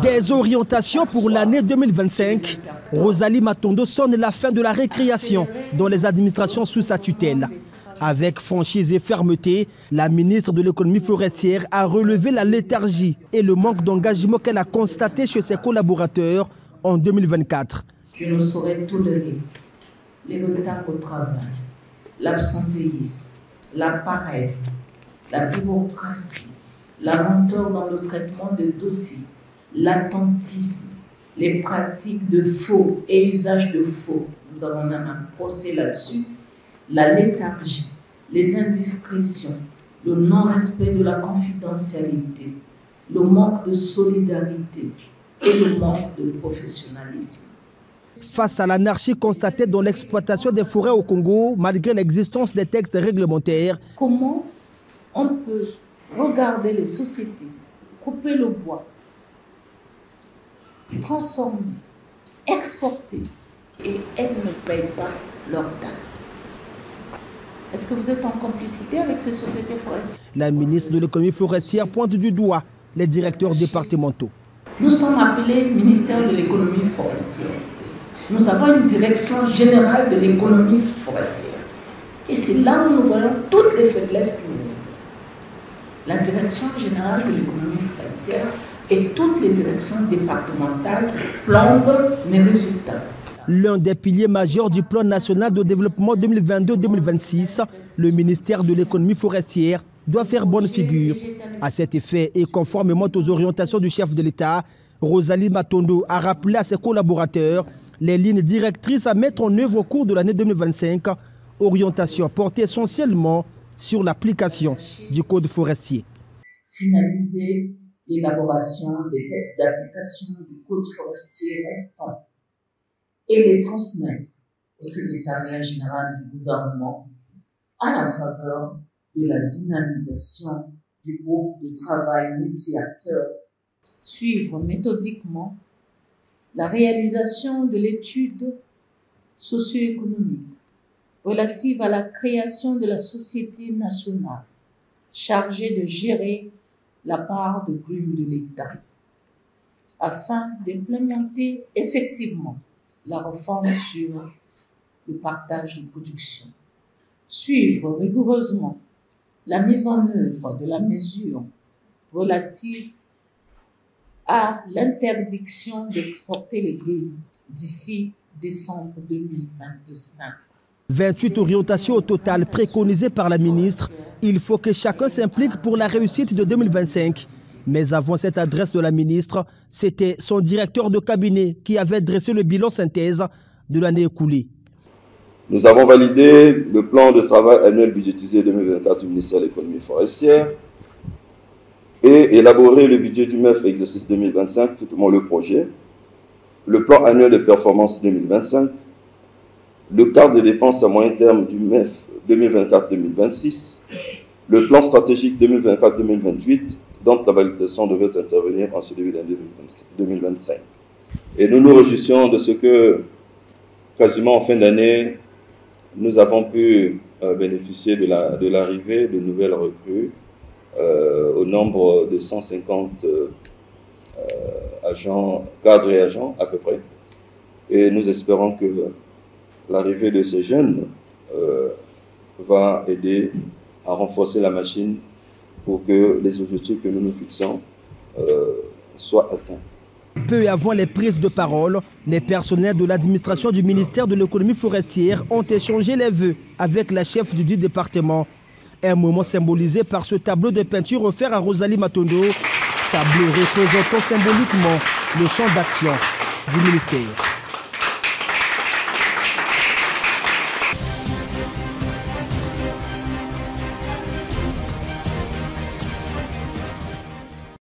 Des orientations pour l'année 2025. Rosalie Matondo sonne la fin de la récréation dans les administrations sous sa tutelle. Avec franchise et fermeté, la ministre de l'économie forestière a relevé la léthargie et le manque d'engagement qu'elle a constaté chez ses collaborateurs en 2024. Je ne saurais tolérer les retards au travail, l'absentéisme, la paresse, la bureaucratie, la lenteur dans le traitement des dossiers, l'attentisme, les pratiques de faux et usage de faux. Nous avons même un procès là-dessus. La léthargie, les indiscrétions, le non-respect de la confidentialité, le manque de solidarité et le manque de professionnalisme. Face à l'anarchie constatée dans l'exploitation des forêts au Congo, malgré l'existence des textes réglementaires, comment on peut regarder les sociétés, couper le bois, transformer, exporter, et elles ne payent pas leurs taxes? Est-ce que vous êtes en complicité avec ces sociétés forestières? La ministre de l'économie forestière pointe du doigt les directeurs départementaux. Nous sommes appelés ministère de l'économie forestière. Nous avons une direction générale de l'économie forestière. Et c'est là où nous voyons toutes les faiblesses du ministère. La direction générale de l'économie forestière et toutes les directions départementales plombent mes résultats. L'un des piliers majeurs du plan national de développement 2022-2026, le ministère de l'économie forestière doit faire bonne figure. À cet effet et conformément aux orientations du chef de l'État, Rosalie Matondo a rappelé à ses collaborateurs les lignes directrices à mettre en œuvre au cours de l'année 2025, orientations portées essentiellement sur l'application du code forestier. Finaliser l'élaboration des textes d'application du code forestier restants et les transmettre au secrétariat général du gouvernement à la faveur de la dynamisation du groupe de travail multi-acteurs. Suivre méthodiquement la réalisation de l'étude socio-économique relative à la création de la société nationale chargée de gérer la part de plume de l'État afin d'implémenter effectivement la réforme sur le partage de production. Suivre rigoureusement la mise en œuvre de la mesure relative à l'interdiction d'exporter les grumes d'ici décembre 2025. 28 orientations au total préconisées par la ministre. Il faut que chacun s'implique pour la réussite de 2025. Mais avant cette adresse de la ministre, c'était son directeur de cabinet qui avait dressé le bilan synthèse de l'année écoulée. Nous avons validé le plan de travail annuel budgétisé 2024 du ministère de l'économie forestière et élaboré le budget du MEF exercice 2025, tout au moins le projet, le plan annuel de performance 2025, le cadre de dépenses à moyen terme du MEF 2024-2026, le plan stratégique 2024-2028, dont la validation devait intervenir en ce début d'année 2025. Et nous nous réjouissons de ce que, quasiment en fin d'année, nous avons pu bénéficier de l'arrivée de nouvelles recrues au nombre de 150 agents, cadres et agents à peu près. Et nous espérons que l'arrivée de ces jeunes va aider à renforcer la machine pour que les objectifs que nous nous fixons soient atteints. Peu avant les prises de parole, les personnels de l'administration du ministère de l'économie forestière ont échangé les vœux avec la chef du dit département. Un moment symbolisé par ce tableau de peinture offert à Rosalie Matondo, tableau représentant symboliquement le champ d'action du ministère.